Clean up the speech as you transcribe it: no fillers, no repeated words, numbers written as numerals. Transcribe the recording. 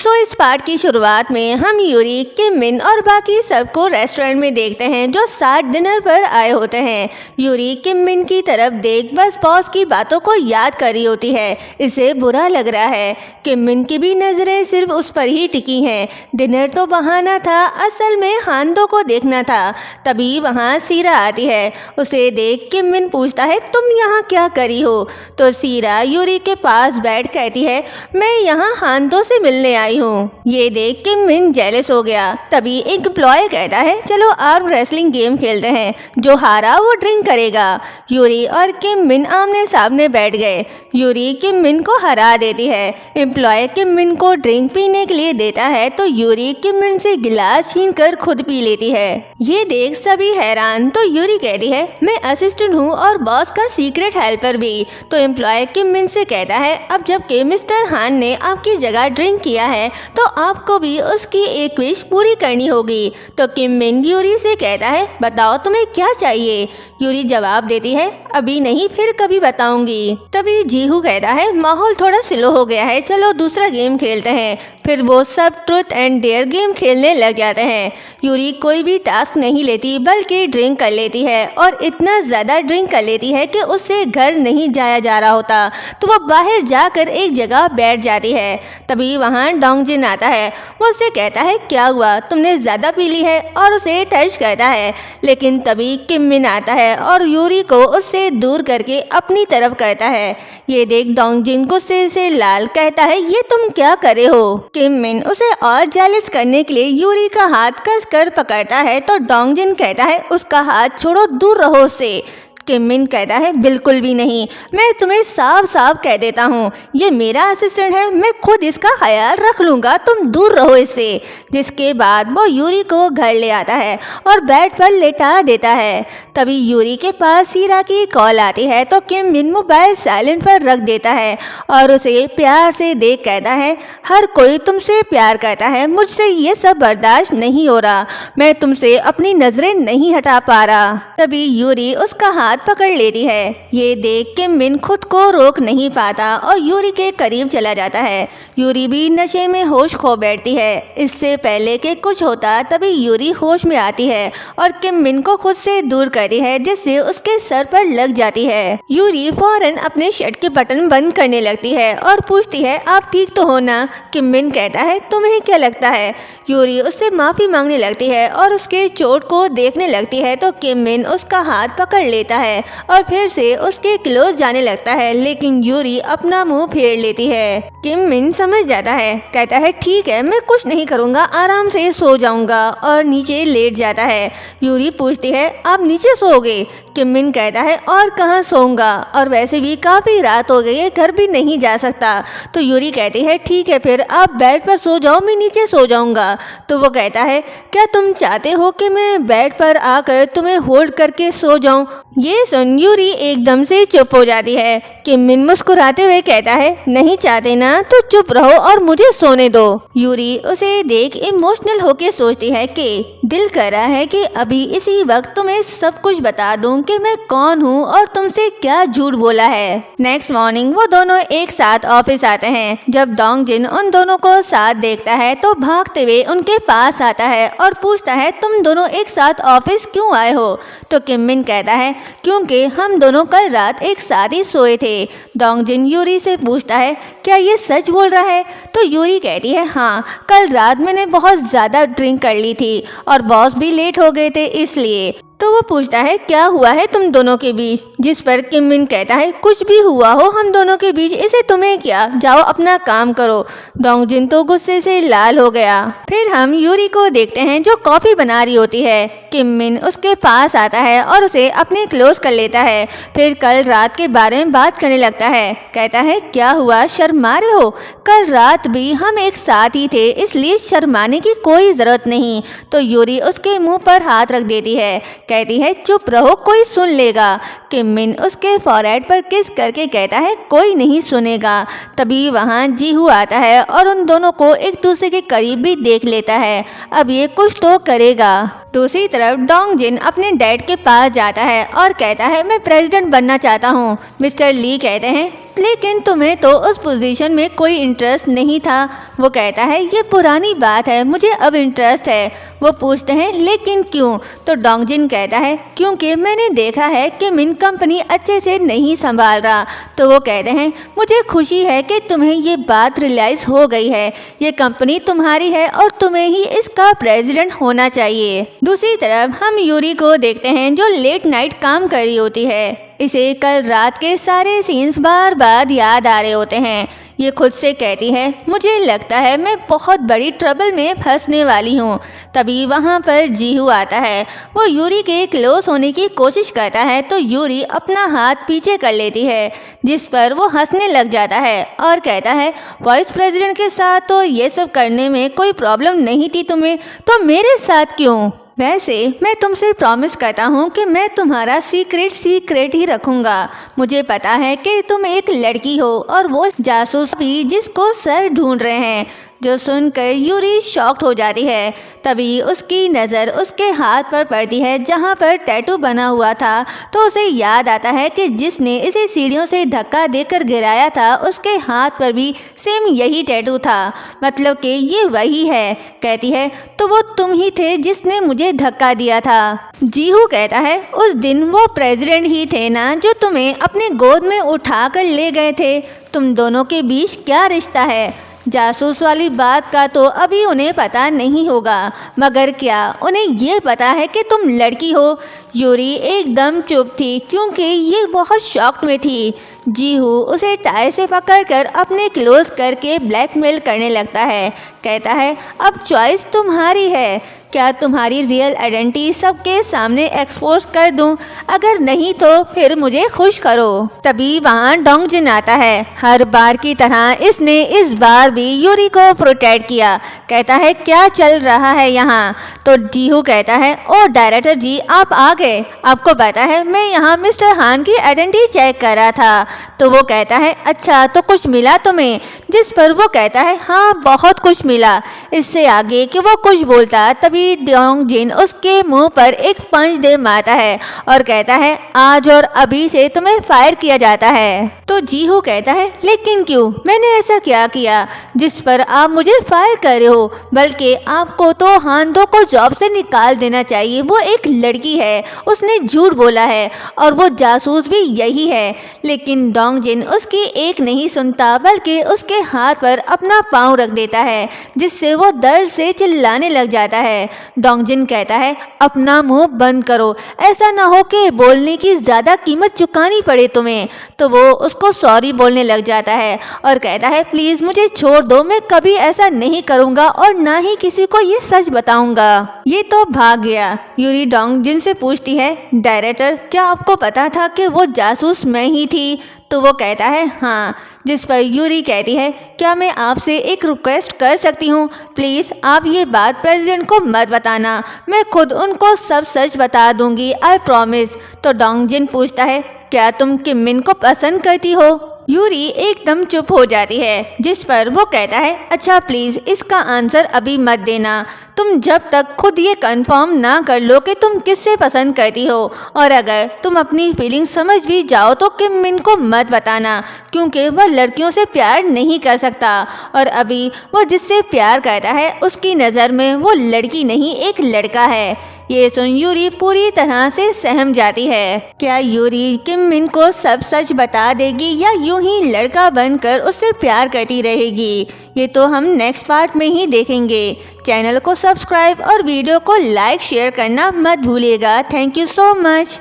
सो इस पार्ट की शुरुआत में हम यूरी, किम मिन और बाकी सबको रेस्टोरेंट में देखते हैं जो साथ डिनर पर आए होते हैं। यूरी किम मिन की तरफ देख बस बॉस की बातों को याद कर रही होती है। इसे बुरा लग रहा है। किम मिन की भी नजरें सिर्फ उस पर ही टिकी हैं। डिनर तो बहाना था, असल में हांदो को देखना था। तभी वहाँ सीरा आती है। उसे देख किम मिन पूछता है, तुम यहाँ क्या करी हो? तो सीरा यूरी के पास बैठ कहती है, मैं यहाँ हांदो से मिलने आई हूँ। ये देख किम मिन जेलस हो गया। तभी एक एम्प्लॉय कहता है, चलो आर्म रेसलिंग गेम खेलते हैं, जो हारा वो ड्रिंक करेगा। यूरी और किम मिन आमने सामने बैठ गए। यूरी किम मिन को हरा देती है। एम्प्लॉय किम मिन को ड्रिंक पीने के लिए देता है तो यूरी किम मिन से गिलास छीन कर खुद पी लेती है। ये देख सभी हैरान। तो यूरी कहती है, मैं असिस्टेंट हूँ और बॉस का सीक्रेट हेल्पर भी। तो एम्प्लॉय किम मिन से कहता है, अब जबकि मिस्टर हान ने आपकी जगह ड्रिंक किया है तो आपको भी उसकी एक विश पूरी करनी होगी। तो किम मिन यूरी से कहता है, बताओ तुम्हें क्या चाहिए? यूरी जवाब देती है, अभी नहीं, फिर कभी बताऊंगी। तभी जीहू कहता है, माहौल थोड़ा स्लो हो गया है, चलो दूसरा गेम खेलते हैं। फिर वो सब ट्रुथ एंड डेयर गेम खेलने लग जाते हैं। यूरी कोई भी टास्क नहीं लेती बल्कि ड्रिंक कर लेती है और इतना ज़्यादा ड्रिंक कर लेती है कि उससे घर नहीं जाया जा रहा होता। तो वो बाहर जाकर एक जगह बैठ जाती है। तभी वहाँ डोंगजिन आता है। वो उससे कहता है, क्या हुआ, तुमने ज़्यादा पी ली है? और उसे टच करता है। लेकिन तभी किम मिन आता है और यूरी को उससे दूर करके अपनी तरफ करता है। ये देख डोंगजिन गुस्से से लाल कहता है, ये तुम क्या करे हो? किम मिन उसे और जेलस करने के लिए यूरी का हाथ कसकर पकड़ता है तो डोंगजिन कहता है, उसका हाथ छोड़ो, दूर रहो उससे। किम मिन कहता है, बिल्कुल भी नहीं, मैं तुम्हें साफ साफ कह देता हूँ, ये मेरा असिस्टेंट है, मैं खुद इसका ख्याल रख लूँगा, तुम दूर रहो इससे। जिसके बाद वो यूरी को घर ले आता है और बेड पर लेटा देता है। तभी यूरी के पास सीरा की कॉल आती है तो किम मिन मोबाइल साइलेंट पर रख देता है और उसे प्यार से देख कहता है, हर कोई तुमसे प्यार करता है, मुझसे ये सब बर्दाश्त नहीं हो रहा, मैं तुमसे अपनी नजरें नहीं हटा पा रहा। तभी यूरी उसका हाथ पकड़ लेती है। ये देख किम मिन खुद को रोक नहीं पाता और यूरी के करीब चला जाता है। यूरी भी नशे में होश खो बैठती है। इससे पहले कि कुछ होता तभी यूरी होश में आती है और किम मिन को खुद से दूर करती है, जिससे उसके सर पर लग जाती है। यूरी फौरन अपने शर्ट के बटन बंद करने लगती है और पूछती है, आप ठीक तो हो ना? किम मिन कहता है, तुम्हें क्या लगता है? यूरी उससे माफी मांगने लगती है और उसके चोट को देखने लगती है तो किम मिन उसका हाथ पकड़ लेता है और फिर से उसके क्लोज जाने लगता है, लेकिन यूरी अपना मुंह फेर लेती है। किम मिन समझ जाता है, कहता है, ठीक है, मैं कुछ नहीं करूंगा, आराम से सो जाऊंगा, और नीचे लेट जाता है। यूरी पूछती है, आप नीचे सोओगे? किम मिन कहता है, और कहाँ सोऊंगा, और वैसे भी काफी रात हो गई है, घर भी नहीं जा सकता। तो यूरी कहती है, ठीक है, फिर आप बेड पर सो जाओ, मैं नीचे सो जाऊंगा। तो वो कहता है, क्या तुम चाहते हो कि मैं बेड पर आकर तुम्हें होल्ड करके सो जाऊं? ये सुन यूरी एकदम से चुप हो जाती है। किम मिन मुस्कुराते हुए कहता है, नहीं चाहते ना तो चुप रहो और मुझे सोने दो। यूरी उसे देख इमोशनल होके सोचती है कि दिल कर रहा है कि अभी इसी वक्त तुम्हें सब कुछ बता दूं कि मैं कौन हूँ और तुमसे क्या झूठ बोला है। नेक्स्ट मॉर्निंग वो दोनों एक साथ ऑफिस आते हैं। जब डोंगजिन उन दोनों को साथ देखता है तो भागते हुए उनके पास आता है और पूछता है, तुम दोनों एक साथ ऑफिस क्यों आए हो? तो किम मिन कहता है, क्योंकि हम दोनों कल रात एक साथ ही सोए थे। डोंगजिन यूरी से पूछता है, क्या ये सच बोल रहा है? तो यूरी कहती है, हाँ, कल रात मैंने बहुत ज़्यादा ड्रिंक कर ली थी और बॉस भी लेट हो गए थे इसलिए। तो वो पूछता है, क्या हुआ है तुम दोनों के बीच? जिस पर किम मिन कहता है, कुछ भी हुआ हो हम दोनों के बीच, इसे तुम्हें क्या, जाओ अपना काम करो। डोंगजिन तो गुस्से से लाल हो गया। फिर हम यूरी को देखते हैं जो कॉफी बना रही होती है। किम मिन उसके पास आता है और उसे अपने क्लोज कर लेता है। फिर कल रात के बारे में बात करने लगता है। कहता है, क्या हुआ, शर्मा रहे हो? कल रात भी हम एक साथ ही थे, इसलिए शर्माने की कोई जरूरत नहीं। तो यूरी उसके मुंह पर हाथ रख देती है। कहती है, चुप रहो, कोई सुन लेगा। किम मिन उसके फॉरहेड पर किस करके कहता है, कोई नहीं सुनेगा। तभी वहाँ जीहू आता है और उन दोनों को एक दूसरे के करीब भी देख लेता है। अब ये कुछ तो करेगा। दूसरी तरफ डोंग जिन अपने डैड के पास जाता है और कहता है मैं प्रेसिडेंट बनना चाहता हूँ। मिस्टर ली कहते हैं लेकिन तुम्हें तो उस पोजीशन में कोई इंटरेस्ट नहीं था। वो कहता है ये पुरानी बात है, मुझे अब इंटरेस्ट है। वो पूछते हैं लेकिन क्यों? तो डोंग जिन कहता है क्योंकि मैंने देखा है कि मिन कंपनी अच्छे से नहीं संभाल रहा। तो वो कहते हैं मुझे खुशी है कि तुम्हें ये बात रियलाइज़ हो गई है, ये कंपनी तुम्हारी है और तुम्हें ही इसका प्रेसिडेंट होना चाहिए। दूसरी तरफ हम यूरी को देखते हैं जो लेट नाइट काम कर रही होती है। इसे कल रात के सारे सीन्स बार बार याद आ रहे होते हैं। ये खुद से कहती है मुझे लगता है मैं बहुत बड़ी ट्रबल में फंसने वाली हूँ। तभी वहाँ पर जीहू आता है। वो यूरी के क्लोज होने की कोशिश करता है तो यूरी अपना हाथ पीछे कर लेती है, जिस पर वो हंसने लग जाता है और कहता है वाइस प्रेसिडेंट के साथ तो ये सब करने में कोई प्रॉब्लम नहीं थी तुम्हें, तो मेरे साथ क्यों? वैसे मैं तुमसे प्रॉमिस करता हूँ कि मैं तुम्हारा सीक्रेट ही रखूँगा। मुझे पता है कि तुम एक लड़की हो और वो जासूस भी जिसको सर ढूंढ रहे हैं। जो सुनकर यूरी शॉक्ड हो जाती है। तभी उसकी नज़र उसके हाथ पर पड़ती है जहाँ पर टैटू बना हुआ था। तो उसे याद आता है कि जिसने इसे सीढ़ियों से धक्का देकर गिराया था उसके हाथ पर भी सेम यही टैटू था, मतलब कि ये वही है। कहती है तो वो तुम ही थे जिसने मुझे धक्का दिया था। जीहू कहता है उस दिन वो प्रेसिडेंट ही थे ना जो तुम्हें अपने गोद में उठाकर ले गए थे। तुम दोनों के बीच क्या रिश्ता है? जासूस वाली बात का तो अभी उन्हें पता नहीं होगा, मगर क्या उन्हें ये पता है कि तुम लड़की हो? यूरी एकदम चुप थी क्योंकि ये बहुत शॉक्ड में थी। जीहू उसे टाई से पकड़कर अपने क्लोज करके ब्लैकमेल करने लगता है। कहता है अब चॉइस तुम्हारी है, क्या तुम्हारी रियल आइडेंटिटी सबके सामने एक्सपोज कर दूं? अगर नहीं तो फिर मुझे खुश करो। तभी वहाँ डोंग जिन आता है। हर बार की तरह इसने इस बार भी यूरी को प्रोटेक्ट किया। कहता है क्या चल रहा है यहाँ? तो जीहू कहता है ओ डायरेक्टर जी आप आ गए। आपको पता है मैं यहाँ मिस्टर हान की आइडेंटिटी चेक कर रहा था। तो वो कहता है अच्छा तो कुछ मिला तुम्हें? जिस पर वो कहता है हाँ बहुत कुछ मिला। इससे आगे कि वो कुछ बोलता तभी डोंग जिन उसके मुंह पर एक पंच दे मारता है और कहता है आज और अभी से तुम्हें फायर किया जाता है। तो जीहू कहता है लेकिन क्यों? मैंने ऐसा क्या किया जिस पर आप मुझे फायर कर रहे हो? बल्कि आपको तो हान दो को जॉब से निकाल देना चाहिए। वो एक लड़की है, उसने झूठ बोला है और वो जासूस भी यही है। लेकिन डोंग जिन उसकी एक नहीं सुनता बल्कि उसके हाथ पर अपना पाँव रख देता है, जिससे वो दर्द से चिल्लाने लग जाता है। डोंग जिन कहता है अपना मुंह बंद करो, ऐसा ना हो कि बोलने की ज़्यादा कीमत चुकानी पड़े तुम्हें। तो वो उसको सॉरी बोलने लग जाता है और कहता है प्लीज़ मुझे छोड़ दो, मैं कभी ऐसा नहीं करूँगा और ना ही किसी को ये सच बताऊँगा। ये तो भाग गया। यूरी डोंग जिन से पूछती है डायरेक्टर क्या आपको पता था कि वो जासूस मैं ही थी? तो वो कहता है हाँ। जिस पर यूरी कहती है क्या मैं आपसे एक रिक्वेस्ट कर सकती हूँ? प्लीज़ आप ये बात प्रेसिडेंट को मत बताना, मैं खुद उनको सब सच बता दूंगी, आई प्रॉमिस। तो डोंग जिन पूछता है क्या तुम किम मिन को पसंद करती हो? यूरी एकदम चुप हो जाती है, जिस पर वो कहता है अच्छा प्लीज़ इसका आंसर अभी मत देना, तुम जब तक खुद ये कंफर्म ना कर लो कि तुम किससे पसंद करती हो, और अगर तुम अपनी फीलिंग समझ भी जाओ तो किम मिन को मत बताना, क्योंकि वह लड़कियों से प्यार नहीं कर सकता और अभी वो जिससे प्यार करता है उसकी नज़र में वो लड़की नहीं एक लड़का है। ये सुन यूरी पूरी तरह से सहम जाती है। क्या यूरी किम मिन को सब सच बता देगी या यूं ही लड़का बनकर उससे प्यार करती रहेगी? ये तो हम नेक्स्ट पार्ट में ही देखेंगे। चैनल को सब्सक्राइब और वीडियो को लाइक शेयर करना मत भूलिएगा। Thank you so much.